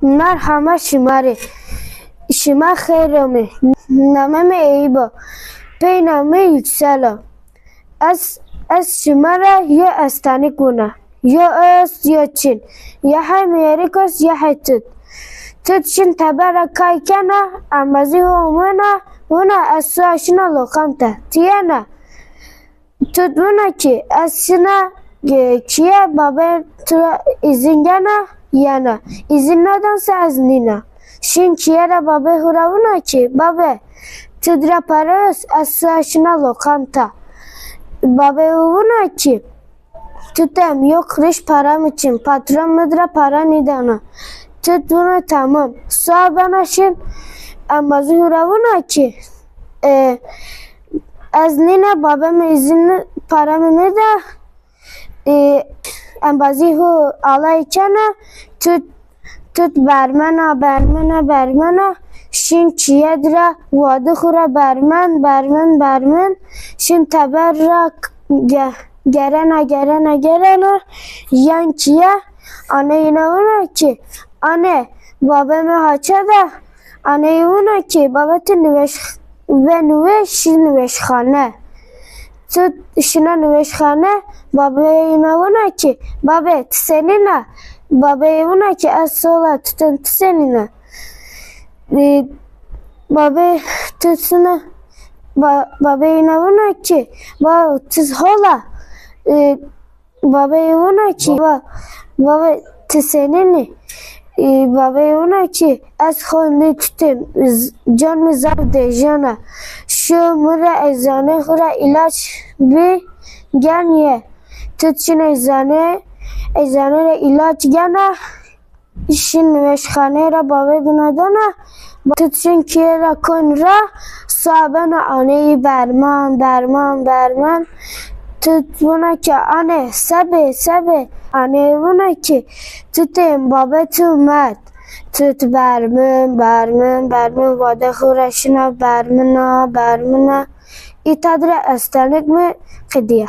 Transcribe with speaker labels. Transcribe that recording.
Speaker 1: نر همه شماره شما خیرمه نمه ایبا پی نمه یکسالا از شما را یا استانی کنه یا است یا چین یا های میریکوس یا های تود چین تبرا کای کنه امازی ونا از سواشنا لقمتا تیانا تود ونا که از شنا چیه بابا تو izin gana yana izin nedense az nina şin çiyere baba huravuna ki baba tüdra paras aslaşına lokanta baba huvuna ki tutem yok riş param için patron müdra para nidana tutuna tamam sabana şin amazı huravuna ki az nina babam izin paramı ne de امبازی هو آلای چنه تut برمنا شین چیه درا واده خورا برمن شین تبر را گرنا یان چیه آنه اینا اونا که آنه بابا مهاچه ده آنه اونا که بابا تو نوش خانه تو شنا نوشخانه بابا اینا اونا که بابا تسنینا بابا اونا که از سولا تتن تسنینا بابا تسنه بابا اینا اونا که بابا تسهولا بابا اونا که بابا تسنینی بابا اونا که از خونی تتن جان مزار دیجانا شو مرا ازانه خورا ilaç bir geniye tutsun eczane ra ilaç gene işin meşhane ra baba dinadana tutsun kira kon ra sabana aneyi berman tut buna ki ane sabe ane buna ki tutem baba tu mat tut برمن واده خورشنا برمنا ایتادر استانک می قدیه